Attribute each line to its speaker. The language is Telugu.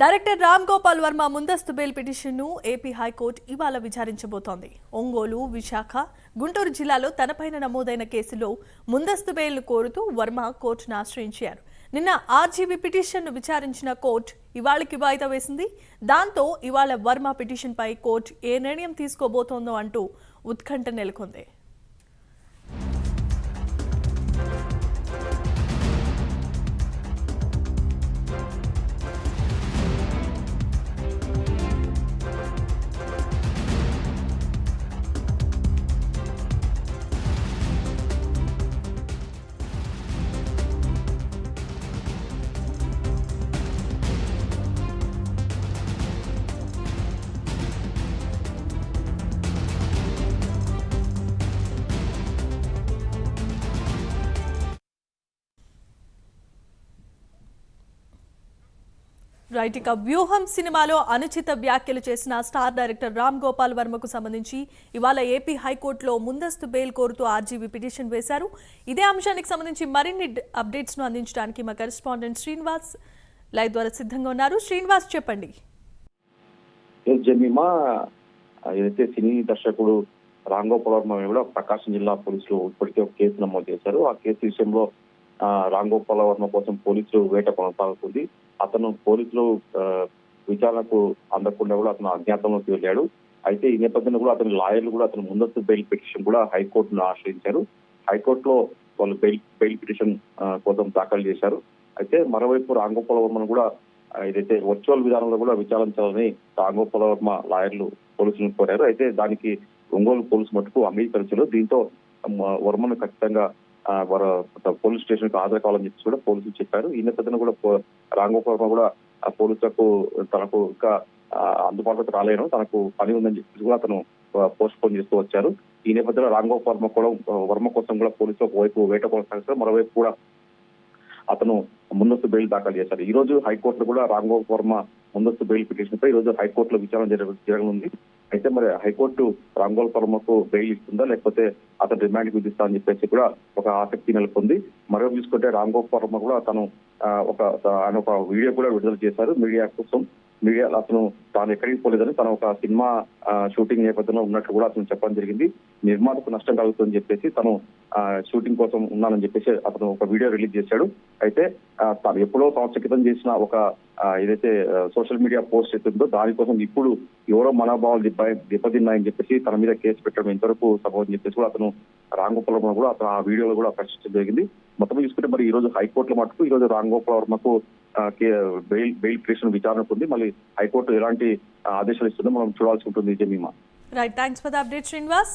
Speaker 1: డైరెక్టర్ రామ్ గోపాల్ వర్మ ముందస్తు బెయిల్ పిటిషన్ను ఏపీ హైకోర్టు ఇవాళ విచారించబోతోంది. ఒంగోలు, విశాఖ, గుంటూరు జిల్లాలో తనపైన నమోదైన కేసులో ముందస్తు బెయిల్ను కోరుతూ వర్మ కోర్టును ఆశ్రయించారు. నిన్న ఆర్జీబీ పిటిషన్ను విచారించిన కోర్టు ఇవాళకి వాయిదా వేసింది. దాంతో ఇవాళ వర్మ పిటిషన్పై కోర్టు ఏ నిర్ణయం తీసుకోబోతోందో అంటూ ఉత్కంఠ నెలకొంది. రైట్, ఇక వ్యూహం సినిమాలో అనుచిత వ్యాఖ్యలు చేసిన స్టార్ డైరెక్టర్ రామ్ గోపాల్ వర్మకు సంబంధించి ఇవాళ ఏపీ హైకోర్టులో ముందస్తు బెయిల్ కోరుతూ ఆర్జీబీ పిటిషన్ వేశారు. ఇదే అంశానికి సంబంధించి మరిన్ని అప్డేట్స్ ను అందించడానికి మా కరెస్పాండెంట్ శ్రీనివాస్ లైవ్ ద్వారా సిద్ధంగా ఉన్నారు. శ్రీనివాస్, చెప్పండి.
Speaker 2: ఏదైతే సినీ దర్శకుడు రామ్ గోపాల్ వర్మ కూడా ప్రకాశం జిల్లా పోలీసులు ఇప్పటికే ఒక కేసు నమోదు చేశారు. ఆ కేసు విషయంలో రామ్ గోపాల్ వర్మ కోసం పోలీసులు వేట కొనసాగుతుంది. అతను పోలీసులు విచారణకు అందకుండా కూడా అతను అజ్ఞాతంలోకి వెళ్ళాడు. అయితే ఈ నేపథ్యంలో కూడా అతని లాయర్లు కూడా అతను ముందస్తు బెయిల్ పిటిషన్ కూడా హైకోర్టును ఆశ్రయించారు. హైకోర్టులో వాళ్ళు బెయిల్ పిటిషన్ కోసం దాఖలు చేశారు. అయితే మరోవైపు రామ్ గోపాల్ వర్మను కూడా ఏదైతే వర్చువల్ విధానంలో కూడా విచారించాలని రామ్ గోపాల్ వర్మ లాయర్లు పోలీసులను కోరారు. అయితే దానికి ఒంగోలు పోలీసు మటుకు అంగీకరించారు. దీంతో వర్మను ఖచ్చితంగా పోలీస్ స్టేషన్ కు హాజరు కావాలని చెప్పి కూడా పోలీసులు చెప్పారు. ఈ నేపథ్యంలో కూడా రామ్ గోపాల్ వర్మ కూడా ఆ పోలీసులకు తనకు ఇంకా అందుబాటులోకి రాలేను, తనకు పని ఉందని చెప్పి కూడా అతను పోస్ట్ పోన్ చేస్తూ వచ్చారు. ఈ నేపథ్యంలో రామ్ గోపాల్ వర్మ కూడా వర్మ కోసం కూడా పోలీసులు ఒకవైపు వేట కొనసాగిస్తారు, మరోవైపు కూడా అతను ముందస్తు బెయిల్ దాఖలు చేశారు. ఈ రోజు హైకోర్టులో కూడా రామ్ గోపాల్ వర్మ ముందస్తు బెయిల్ పిటిషన్ పై ఈ రోజు హైకోర్టులో విచారణ జరగనుంది. అయితే మరి హైకోర్టు రామ్ గోపాల్ వర్మకు బెయిల్ ఇస్తుందా లేకపోతే అతను రిమాండ్ కు విధిస్తా అని చెప్పేసి కూడా ఒక ఆసక్తి నెలకొంది. మరో చూసుకుంటే రామ్ గోపాల్ వర్మ కూడా తను ఆయన ఒక వీడియో కూడా విడుదల చేశారు మీడియా కోసం. మీడియా అతను తాను ఎక్కడికి పోలేదని తను ఒక సినిమా షూటింగ్ నేపథ్యంలో ఉన్నట్లు కూడా అతను చెప్పడం జరిగింది. నిర్మాతకు నష్టం కలుగుతుందని చెప్పేసి తను షూటింగ్ కోసం ఉన్నానని చెప్పేసి అతను ఒక వీడియో రిలీజ్ చేశాడు. అయితే తాను ఎప్పుడో సంవత్సరం క్రితం చేసిన ఒక ఏదైతే సోషల్ మీడియా పోస్ట్ అవుతుందో దానికోసం ఇప్పుడు ఎవరో మనోభావాలు దెబ్బతిన్నాయని చెప్పేసి తన మీద కేసు పెట్టడం ఎంతవరకు సభని చెప్పేసి కూడా అతను రామ్ గోపాల్ వర్మ కూడా అతను ఆ వీడియోలో కూడా ప్రశ్నించడం జరిగింది. మొత్తం చూసుకుంటే మరి ఈ రోజు హైకోర్టులో మటుకు ఈ రోజు రామ్ గోపాల్ వర్మకు బెయిల్ పిటిషన్ విచారణకు ఉంది. మళ్ళీ హైకోర్టు ఎలాంటి ఆదేశాలు ఇస్తుందో మనం చూడాల్సి ఉంటుంది.
Speaker 1: Right, thanks for the update Srinivas.